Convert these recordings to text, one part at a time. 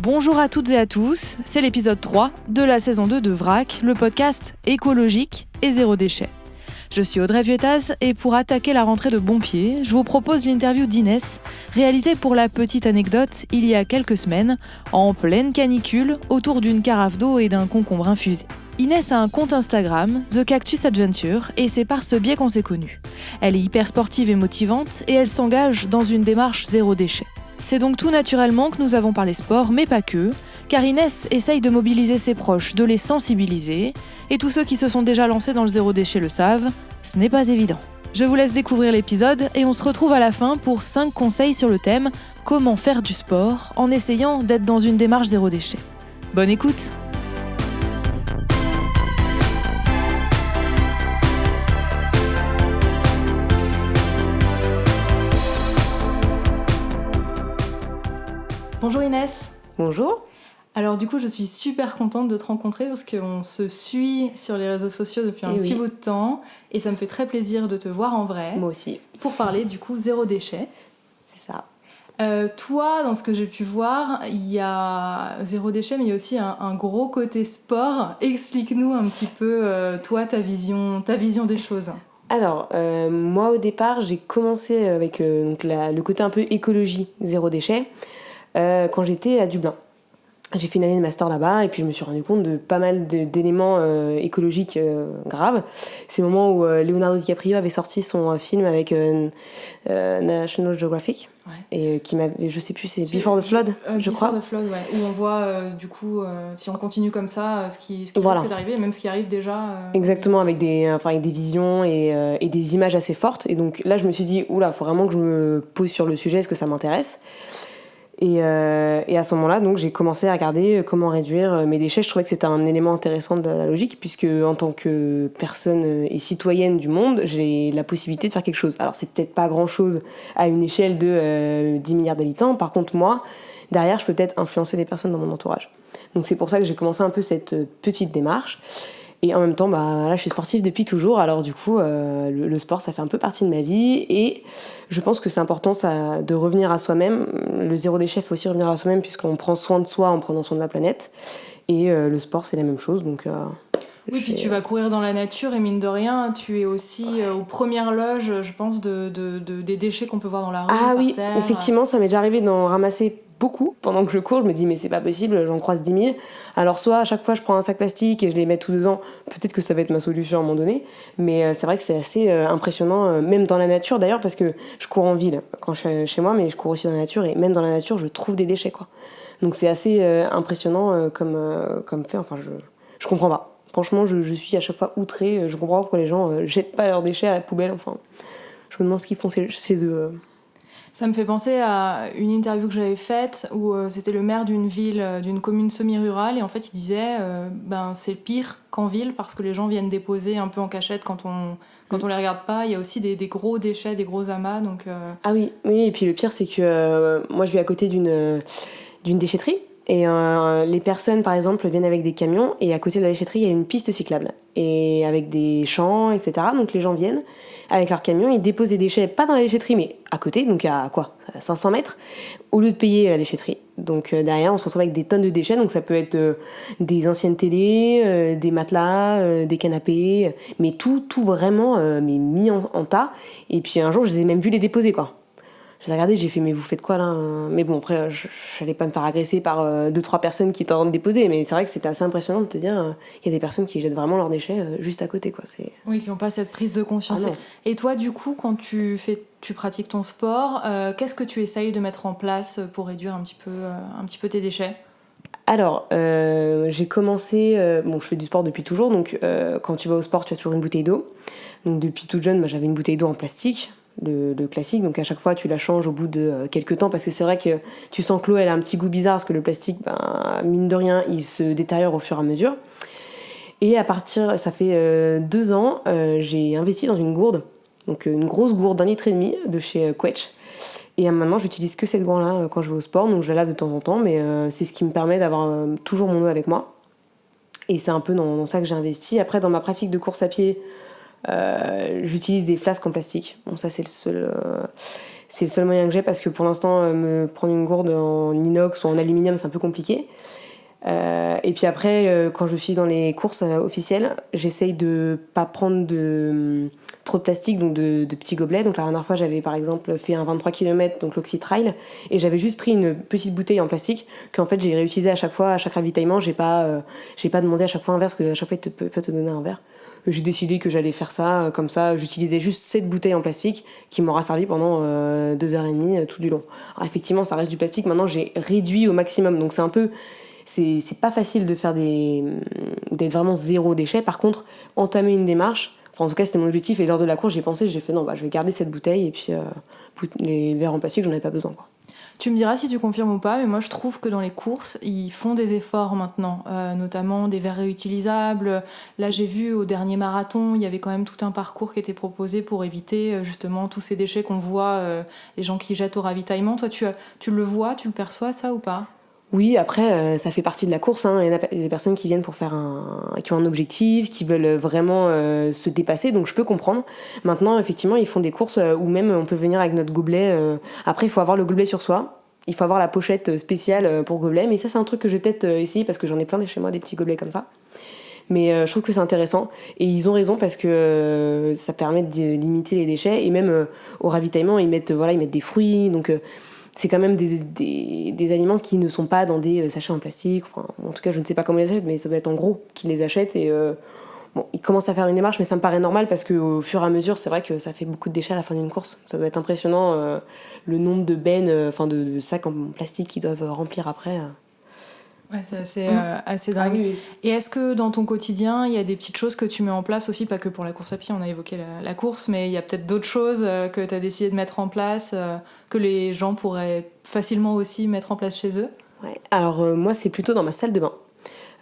Bonjour à toutes et à tous, c'est l'épisode 3 de la saison 2 de VRAC, le podcast écologique et zéro déchet. Je suis Audrey Vuettaz et pour attaquer la rentrée de bon pied, je vous propose l'interview d'Inès, réalisée pour la petite anecdote il y a quelques semaines, en pleine canicule, autour d'une carafe d'eau et d'un concombre infusé. Inès a un compte Instagram, The Cactus Adventure, et c'est par ce biais qu'on s'est connus. Elle est hyper sportive et motivante et elle s'engage dans une démarche zéro déchet. C'est donc tout naturellement que nous avons parlé sport, mais pas que, car Inès essaye de mobiliser ses proches, de les sensibiliser, et tous ceux qui se sont déjà lancés dans le zéro déchet le savent, ce n'est pas évident. Je vous laisse découvrir l'épisode et on se retrouve à la fin pour 5 conseils sur le thème « Comment faire du sport en essayant d'être dans une démarche zéro déchet ». Bonne écoute! Bonjour Inès. Bonjour. Alors du coup, je suis super contente de te rencontrer parce qu'on se suit sur les réseaux sociaux depuis un petit bout de temps et ça me fait très plaisir de te voir en vrai. Moi aussi. Pour parler du coup zéro déchet. C'est ça. Toi, dans ce que j'ai pu voir, il y a zéro déchet, mais il y a aussi un gros côté sport. Explique-nous un petit peu, toi, ta vision des choses. Alors, moi au départ, j'ai commencé avec le côté un peu écologie, zéro déchet, quand j'étais à Dublin. J'ai fait une année de master là-bas et puis je me suis rendu compte de pas mal d'éléments écologiques graves. C'est le moment où Leonardo DiCaprio avait sorti son film avec National Geographic. Ouais. Et qui m'avait, je sais plus, c'est Before the Flood, je crois. Before the Flood, ouais. Où on voit du coup, si on continue comme ça, ce qui voilà. risque d'arriver, et même ce qui arrive déjà. Exactement, avec des visions et des images assez fortes. Et donc là, je me suis dit, oula, faut vraiment que je me pose sur le sujet, est-ce que ça m'intéresse ? Et à ce moment-là, donc, j'ai commencé à regarder comment réduire mes déchets. Je trouvais que c'était un élément intéressant de la logique, puisque en tant que personne et citoyenne du monde, j'ai la possibilité de faire quelque chose. Alors, c'est peut-être pas grand-chose à une échelle de 10 milliards d'habitants. Par contre, moi, derrière, je peux peut-être influencer les personnes dans mon entourage. Donc, c'est pour ça que j'ai commencé un peu cette petite démarche. Et en même temps, là, je suis sportive depuis toujours. Alors du coup, le sport, ça fait un peu partie de ma vie. Et je pense que c'est important de revenir à soi-même. Le zéro déchet, il faut aussi revenir à soi-même puisqu'on prend soin de soi en prenant soin de la planète. Et le sport, c'est la même chose. Donc, oui, puis tu vas courir dans la nature et mine de rien, tu es aussi aux premières loges, je pense, des déchets qu'on peut voir dans la rue, par oui, terre. Effectivement, ça m'est déjà arrivé d'en ramasser beaucoup pendant que je cours. Je me dis mais c'est pas possible, j'en croise 10 000. Alors soit à chaque fois je prends un sac plastique et je les mets tous 2 ans, peut-être que ça va être ma solution à un moment donné, mais c'est vrai que c'est assez impressionnant, même dans la nature d'ailleurs, parce que je cours en ville quand je suis chez moi, mais je cours aussi dans la nature et même dans la nature je trouve des déchets quoi. Donc c'est assez impressionnant comme fait, enfin je comprends pas. Franchement je suis à chaque fois outrée, je comprends pas pourquoi les gens jettent pas leurs déchets à la poubelle, enfin je me demande ce qu'ils font chez eux. Ça me fait penser à une interview que j'avais faite où c'était le maire d'une ville, d'une commune semi-rurale, et en fait il disait c'est pire qu'en ville parce que les gens viennent déposer un peu en cachette quand on les regarde pas. Il y a aussi des gros déchets, des gros amas. Donc, Ah oui, et puis le pire c'est que moi je vis à côté d'une déchetterie. Et les personnes, par exemple, viennent avec des camions et à côté de la déchetterie, il y a une piste cyclable. Et avec des champs, etc. Donc les gens viennent avec leur camion, ils déposent des déchets, pas dans la déchetterie, mais à côté, donc à 500 mètres, au lieu de payer la déchetterie. Donc derrière, on se retrouve avec des tonnes de déchets. Donc ça peut être des anciennes télés, des matelas, des canapés, mais tout vraiment mais mis en tas. Et puis un jour, je les ai même vus les déposer, quoi. J'ai regardé, j'ai fait mais vous faites quoi là ? Mais bon après j'allais pas me faire agresser par 2-3 personnes qui étaient en train de déposer, mais c'est vrai que c'était assez impressionnant de te dire il y a des personnes qui jettent vraiment leurs déchets juste à côté quoi. Oui, qui n'ont pas cette prise de conscience. Et toi du coup quand tu pratiques ton sport, qu'est-ce que tu essayes de mettre en place pour réduire un petit peu tes déchets ? Alors, j'ai commencé... je fais du sport depuis toujours, donc quand tu vas au sport, tu as toujours une bouteille d'eau. Donc depuis toute jeune, j'avais une bouteille d'eau en plastique, le classique, donc à chaque fois tu la changes au bout de quelques temps, parce que c'est vrai que tu sens que l'eau elle a un petit goût bizarre, parce que le plastique, mine de rien, il se détériore au fur et à mesure. Et ça fait 2 ans, j'ai investi dans une gourde, donc une grosse gourde d'1,5 litre de chez Quetch. Et maintenant, j'utilise que cette gourde-là quand je vais au sport, donc je la lave de temps en temps, mais c'est ce qui me permet d'avoir toujours mon eau avec moi. Et c'est un peu dans ça que j'ai investi. Après, dans ma pratique de course à pied, j'utilise des flasques en plastique. Bon, ça, c'est C'est le seul moyen que j'ai parce que pour l'instant, me prendre une gourde en inox ou en aluminium, c'est un peu compliqué. Et puis après, quand je suis dans les courses officielles, j'essaye de pas prendre trop de plastique, donc de petits gobelets. Donc la dernière fois, j'avais par exemple fait un 23 km, donc l'Oxytrail, et j'avais juste pris une petite bouteille en plastique qu'en fait j'ai réutilisée à chaque fois, à chaque ravitaillement. J'ai pas demandé à chaque fois un verre, parce qu'à chaque fois il peut pas te donner un verre. J'ai décidé que j'allais faire ça, comme ça j'utilisais juste cette bouteille en plastique qui m'aura servi pendant 2h30 tout du long. Alors effectivement ça reste du plastique, maintenant j'ai réduit au maximum, donc c'est pas facile de faire d'être vraiment zéro déchet. Par contre, entamer une démarche, enfin en tout cas c'était mon objectif, et lors de la course j'ai pensé, j'ai fait non, je vais garder cette bouteille, et puis les verres en plastique j'en avais pas besoin, quoi. Tu me diras si tu confirmes ou pas, mais moi je trouve que dans les courses, ils font des efforts maintenant, notamment des verres réutilisables. Là j'ai vu au dernier marathon, il y avait quand même tout un parcours qui était proposé pour éviter justement tous ces déchets qu'on voit, les gens qui jettent au ravitaillement. Toi tu le vois, tu le perçois ça ou pas ? Oui, après, ça fait partie de la course, hein. Il y a des personnes qui viennent pour qui ont un objectif, qui veulent vraiment se dépasser, donc je peux comprendre. Maintenant, effectivement, ils font des courses où même on peut venir avec notre gobelet. Après, il faut avoir le gobelet sur soi. Il faut avoir la pochette spéciale pour gobelet. Mais ça, c'est un truc que je vais peut-être essayer parce que j'en ai plein chez moi, des petits gobelets comme ça. Mais je trouve que c'est intéressant. Et ils ont raison parce que ça permet de limiter les déchets. Et même au ravitaillement, ils mettent des fruits. Donc c'est quand même des aliments qui ne sont pas dans des sachets en plastique. Enfin, en tout cas, je ne sais pas comment ils les achètent, mais ça doit être en gros qu'ils les achètent. Et bon, ils commencent à faire une démarche, mais ça me paraît normal parce qu'au fur et à mesure, c'est vrai que ça fait beaucoup de déchets à la fin d'une course. Ça doit être impressionnant le nombre de bennes, de sacs en plastique qu'ils doivent remplir après. Ouais, c'est assez dingue. Ah oui. Et est-ce que dans ton quotidien, il y a des petites choses que tu mets en place aussi, pas que pour la course à pied, on a évoqué la course, mais il y a peut-être d'autres choses que tu as décidé de mettre en place, que les gens pourraient facilement aussi mettre en place chez eux ? Ouais. Alors moi, c'est plutôt dans ma salle de bain.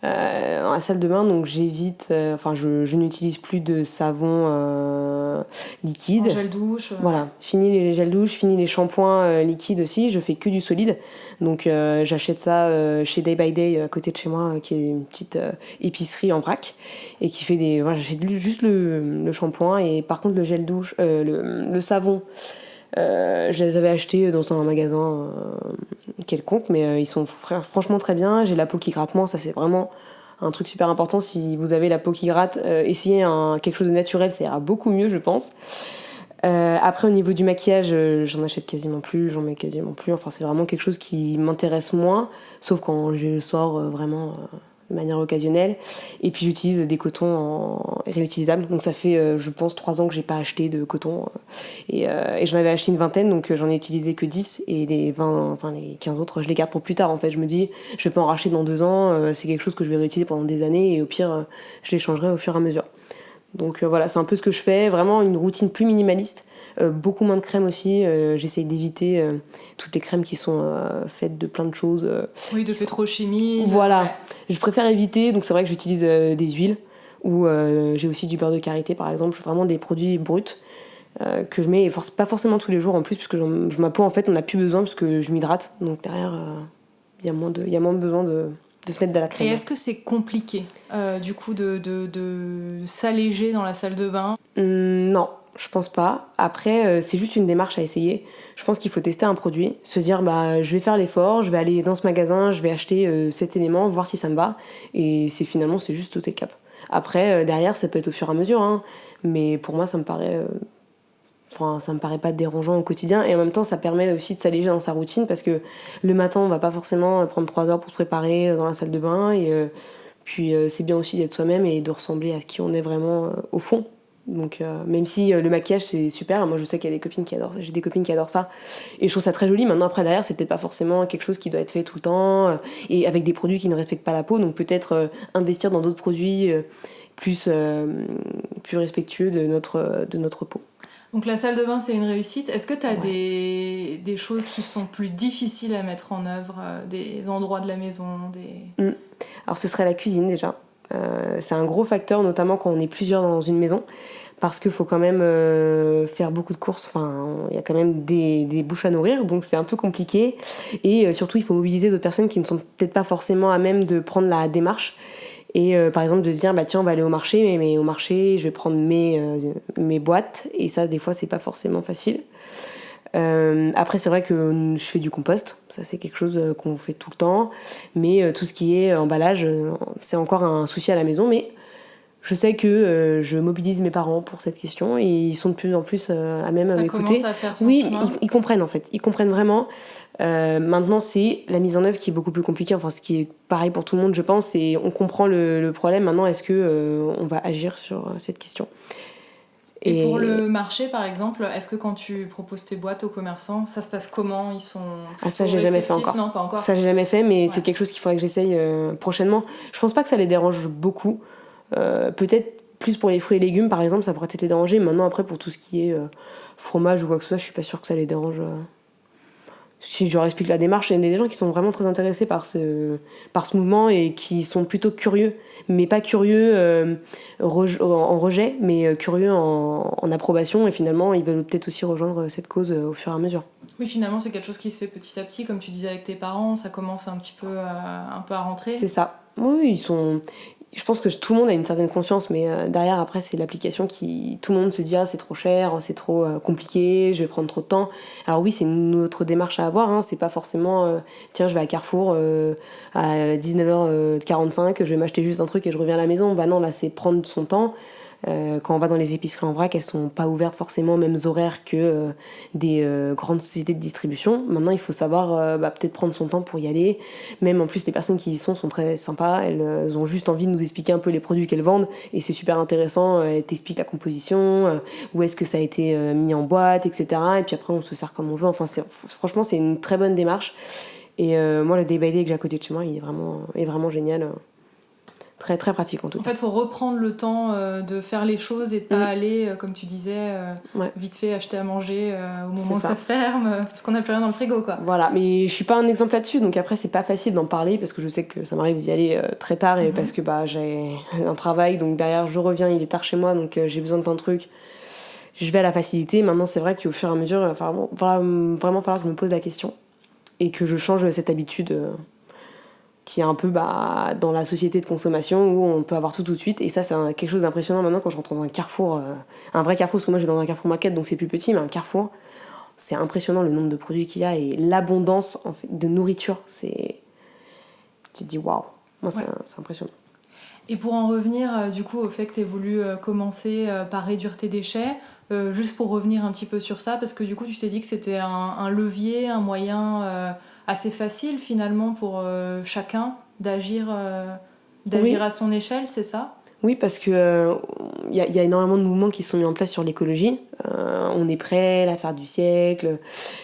Dans la salle de bain, donc j'évite, je n'utilise plus de savon liquide. En gel douche. Voilà, fini les gels douche, fini les shampoings liquides aussi, je fais que du solide. Donc j'achète ça chez Day by Day à côté de chez moi, qui est une petite épicerie en vrac, et qui fait j'achète juste le shampoing, et par contre le gel douche, le savon. Je les avais achetés dans un magasin quelconque, mais ils sont franchement très bien. J'ai la peau qui gratte moins, ça c'est vraiment un truc super important. Si vous avez la peau qui gratte, essayez quelque chose de naturel, ça ira beaucoup mieux, je pense. Après, au niveau du maquillage, j'en achète quasiment plus, j'en mets quasiment plus. Enfin, c'est vraiment quelque chose qui m'intéresse moins, sauf quand je sors vraiment de manière occasionnelle. Et puis j'utilise des cotons réutilisables. Donc ça fait, je pense, 3 ans que j'ai pas acheté de coton. Et j'en avais acheté une vingtaine, donc j'en ai utilisé que 10. Et les 15 autres, je les garde pour plus tard. En fait, je me dis, je vais pas en racheter dans 2 ans. C'est quelque chose que je vais réutiliser pendant des années. Et au pire, je les changerai au fur et à mesure. Donc voilà, c'est un peu ce que je fais. Vraiment une routine plus minimaliste. Beaucoup moins de crème aussi. J'essaye d'éviter toutes les crèmes qui sont faites de plein de choses. Oui, de pétrochimie. Voilà. Ouais. Je préfère éviter. Donc c'est vrai que j'utilise des huiles. Ou j'ai aussi du beurre de karité par exemple. Vraiment des produits bruts que je mets pas forcément tous les jours en plus, puisque ma peau en fait on n'a plus besoin parce que je m'hydrate. Donc derrière, il y a moins besoin de se mettre de la crème. Et est-ce que c'est compliqué du coup de s'alléger dans la salle de bain ? Non, je pense pas. Après, c'est juste une démarche à essayer. Je pense qu'il faut tester un produit, se dire je vais faire l'effort, je vais aller dans ce magasin, je vais acheter cet élément, voir si ça me va. Et c'est juste sauter le cap. Après, derrière, ça peut être au fur et à mesure, hein, mais pour moi, ça me paraît pas dérangeant au quotidien, et en même temps ça permet aussi de s'alléger dans sa routine, parce que le matin on va pas forcément prendre 3 heures pour se préparer dans la salle de bain, et puis c'est bien aussi d'être soi-même et de ressembler à qui on est vraiment au fond. Donc même si le maquillage c'est super, moi je sais qu'il y a j'ai des copines qui adorent ça, et je trouve ça très joli. Maintenant après derrière c'est peut-être pas forcément quelque chose qui doit être fait tout le temps, et avec des produits qui ne respectent pas la peau, donc peut-être investir dans d'autres produits plus respectueux de notre peau. Donc la salle de bain, c'est une réussite. Est-ce que tu as des choses qui sont plus difficiles à mettre en œuvre, des endroits de la maison Alors ce serait la cuisine déjà. C'est un gros facteur, notamment quand on est plusieurs dans une maison, parce qu'il faut quand même faire beaucoup de courses. Enfin, il y a quand même des bouches à nourrir, donc c'est un peu compliqué. Et surtout, il faut mobiliser d'autres personnes qui ne sont peut-être pas forcément à même de prendre la démarche. Et par exemple de se dire tiens on va aller au marché, mais au marché je vais prendre mes boîtes, et ça des fois c'est pas forcément facile. Après, c'est vrai que je fais du compost, ça c'est quelque chose qu'on fait tout le temps, mais tout ce qui est emballage, c'est encore un souci à la maison, mais je sais que je mobilise mes parents pour cette question et ils sont de plus en plus à même à m'écouter. Ça commence à faire son oui, chemin. Ils comprennent en fait, ils comprennent vraiment. Maintenant, c'est la mise en œuvre qui est beaucoup plus compliquée, enfin ce qui est pareil pour tout le monde, je pense, et on comprend le problème. Maintenant, est-ce que on va agir sur cette question? Et pour le marché, par exemple, est-ce que quand tu proposes tes boîtes aux commerçants, ça se passe comment? Ils sont ça, j'ai jamais fait encore. Non, pas encore. Ça, j'ai jamais fait, mais c'est quelque chose qu'il faudrait que j'essaye prochainement. Je pense pas que ça les dérange beaucoup. Peut-être plus pour les fruits et légumes, par exemple, ça pourrait peut-être les déranger. Maintenant, après, pour tout ce qui est fromage ou quoi que ce soit, je suis pas sûre que ça les dérange. Si je leur explique la démarche, il y a des gens qui sont vraiment très intéressés par ce mouvement et qui sont plutôt curieux, mais pas curieux en rejet, mais curieux en approbation, et finalement ils veulent peut-être aussi rejoindre cette cause au fur et à mesure. Oui, finalement c'est quelque chose qui se fait petit à petit, comme tu disais avec tes parents, ça commence un peu à rentrer. C'est ça. Oui, ils sont... Je pense que tout le monde a une certaine conscience, mais derrière, après, c'est l'application qui... Tout le monde se dit « Ah, c'est trop cher, c'est trop compliqué, je vais prendre trop de temps. » Alors oui, c'est une autre démarche à avoir, hein. C'est pas forcément « Tiens, je vais à Carrefour à 19h45, je vais m'acheter juste un truc et je reviens à la maison. » Bah non, là, c'est prendre son temps. Quand on va dans les épiceries en vrac, elles sont pas ouvertes forcément aux mêmes horaires que des grandes sociétés de distribution. Maintenant, il faut savoir peut-être prendre son temps pour y aller. Même en plus, les personnes qui y sont très sympas. Elles ont juste envie de nous expliquer un peu les produits qu'elles vendent et c'est super intéressant. Elles t'expliquent la composition, où est-ce que ça a été mis en boîte, etc. Et puis après, on se sert comme on veut. Enfin, franchement, c'est une très bonne démarche. Et moi, le Day by Day que j'ai à côté de chez moi, il est vraiment génial. Très, très pratique en tout cas. En fait, il faut reprendre le temps de faire les choses et de pas aller, comme tu disais, vite fait acheter à manger au moment où ça ferme, parce qu'on n'a plus rien dans le frigo, quoi. Voilà, mais je suis pas un exemple là-dessus, donc après c'est pas facile d'en parler, parce que je sais que ça m'arrive d'y aller très tard, et parce que j'ai un travail, donc derrière je reviens, il est tard chez moi, donc j'ai besoin de plein de trucs. Je vais à la facilité. Maintenant, c'est vrai qu'au fur et à mesure, il va vraiment falloir que je me pose la question, et que je change cette habitude... qui est un peu dans la société de consommation où on peut avoir tout de suite, et ça c'est quelque chose d'impressionnant maintenant quand je rentre dans un Carrefour, un vrai Carrefour, parce que moi je vais dans un Carrefour Market donc c'est plus petit, mais un Carrefour, c'est impressionnant le nombre de produits qu'il y a et l'abondance en fait, de nourriture, tu te dis waouh, moi c'est impressionnant. Et pour en revenir du coup au fait que tu aies voulu commencer par réduire tes déchets, juste pour revenir un petit peu sur ça, parce que du coup tu t'es dit que c'était un levier, un moyen assez facile finalement pour chacun d'agir à son échelle, c'est ça? Oui, parce que y a énormément de mouvements qui sont mis en place sur l'écologie. On est prêt, l'affaire du siècle,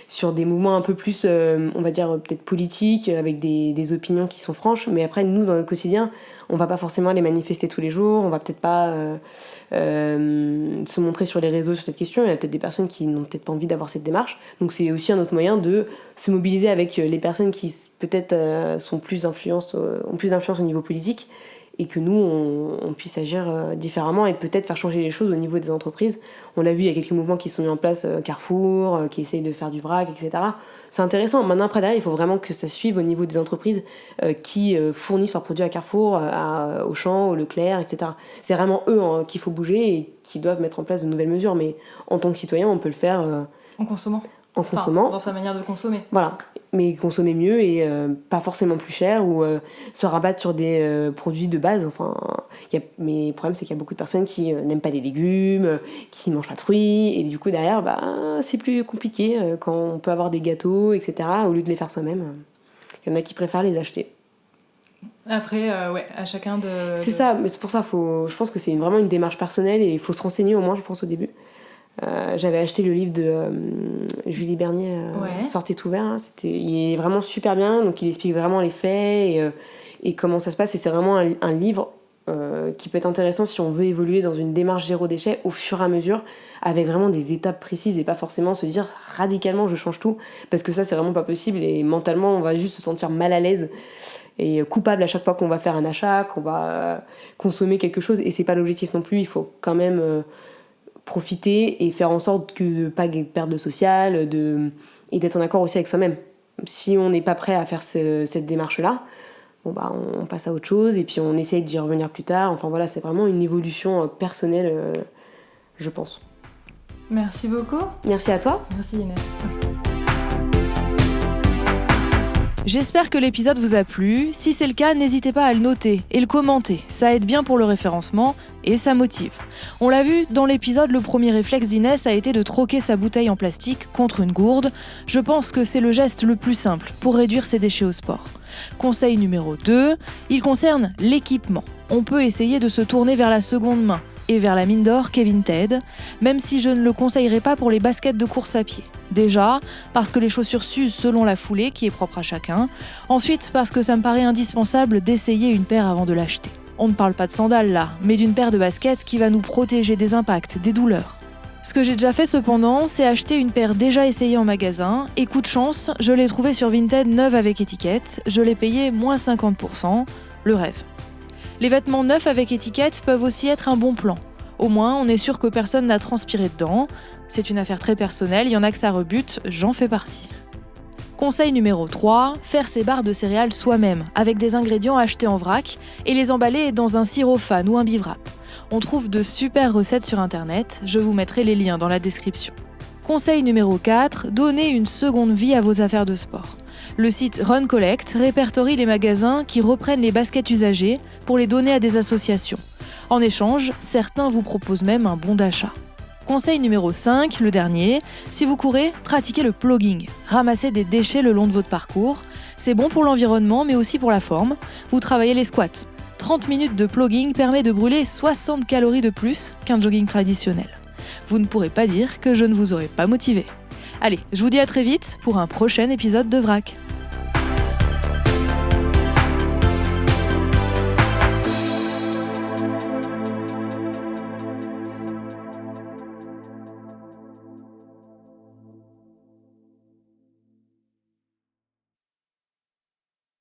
sur des mouvements un peu plus, on va dire peut-être politiques, avec des opinions qui sont franches. Mais après, nous, dans notre quotidien, on va pas forcément aller manifester tous les jours, on va peut-être pas se montrer sur les réseaux sur cette question. Il y a peut-être des personnes qui n'ont peut-être pas envie d'avoir cette démarche. Donc c'est aussi un autre moyen de se mobiliser avec les personnes qui peut-être ont plus d'influence au niveau politique, et que nous, on puisse agir différemment et peut-être faire changer les choses au niveau des entreprises. On l'a vu, il y a quelques mouvements qui sont mis en place, Carrefour, qui essayent de faire du vrac, etc. C'est intéressant. Maintenant, après, derrière, il faut vraiment que ça suive au niveau des entreprises qui fournissent leurs produits à Carrefour, à Auchan, au Leclerc, etc. C'est vraiment eux qu'il faut bouger et qui doivent mettre en place de nouvelles mesures. Mais en tant que citoyen, on peut le faire... en consommant. Dans sa manière de consommer. Voilà, mais consommer mieux et pas forcément plus cher, ou se rabattre sur des produits de base. Enfin, mais le problème, c'est qu'il y a beaucoup de personnes qui n'aiment pas les légumes, qui mangent pas de fruits, et du coup, derrière, c'est plus compliqué quand on peut avoir des gâteaux, etc., au lieu de les faire soi-même. Il y en a qui préfèrent les acheter. Après, à chacun de... C'est ça, mais c'est pour ça, je pense que c'est vraiment une démarche personnelle, et il faut se renseigner au moins, je pense, au début. J'avais acheté le livre de Julie Bernier, Sortez tout vert, hein. Il est vraiment super bien, donc il explique vraiment les faits et comment ça se passe, et c'est vraiment un livre qui peut être intéressant si on veut évoluer dans une démarche zéro déchet au fur et à mesure, avec vraiment des étapes précises, et pas forcément se dire radicalement je change tout, parce que ça c'est vraiment pas possible, et mentalement on va juste se sentir mal à l'aise et coupable à chaque fois qu'on va faire un achat, qu'on va consommer quelque chose, et c'est pas l'objectif non plus. Il faut quand même profiter et faire en sorte de ne pas perdre de social, et d'être en accord aussi avec soi-même. Si on n'est pas prêt à faire cette démarche-là, on passe à autre chose, et puis on essaye d'y revenir plus tard. Enfin voilà, c'est vraiment une évolution personnelle, je pense. Merci beaucoup. Merci à toi. Merci Inès. J'espère que l'épisode vous a plu. Si c'est le cas, n'hésitez pas à le noter et le commenter. Ça aide bien pour le référencement et ça motive. On l'a vu, dans l'épisode, le premier réflexe d'Inès a été de troquer sa bouteille en plastique contre une gourde. Je pense que c'est le geste le plus simple pour réduire ses déchets au sport. Conseil numéro 2, il concerne l'équipement. On peut essayer de se tourner vers la seconde main et vers la mine d'or Kevinted, même si je ne le conseillerais pas pour les baskets de course à pied. Déjà, parce que les chaussures s'usent selon la foulée, qui est propre à chacun. Ensuite, parce que ça me paraît indispensable d'essayer une paire avant de l'acheter. On ne parle pas de sandales là, mais d'une paire de baskets qui va nous protéger des impacts, des douleurs. Ce que j'ai déjà fait cependant, c'est acheter une paire déjà essayée en magasin, et coup de chance, je l'ai trouvée sur Vinted neuve avec étiquette, je l'ai payée moins 50%, le rêve. Les vêtements neufs avec étiquette peuvent aussi être un bon plan. Au moins, on est sûr que personne n'a transpiré dedans. C'est une affaire très personnelle, il y en a que ça rebute, j'en fais partie. Conseil numéro 3, faire ses barres de céréales soi-même, avec des ingrédients achetés en vrac, et les emballer dans un sirophane ou un biwrap. On trouve de super recettes sur internet, je vous mettrai les liens dans la description. Conseil numéro 4, donnez une seconde vie à vos affaires de sport. Le site Run Collect répertorie les magasins qui reprennent les baskets usagées pour les donner à des associations. En échange, certains vous proposent même un bon d'achat. Conseil numéro 5, le dernier, si vous courez, pratiquez le plogging. Ramassez des déchets le long de votre parcours. C'est bon pour l'environnement mais aussi pour la forme. Vous travaillez les squats. 30 minutes de plogging permet de brûler 60 calories de plus qu'un jogging traditionnel. Vous ne pourrez pas dire que je ne vous aurais pas motivé. Allez, je vous dis à très vite pour un prochain épisode de VRAC.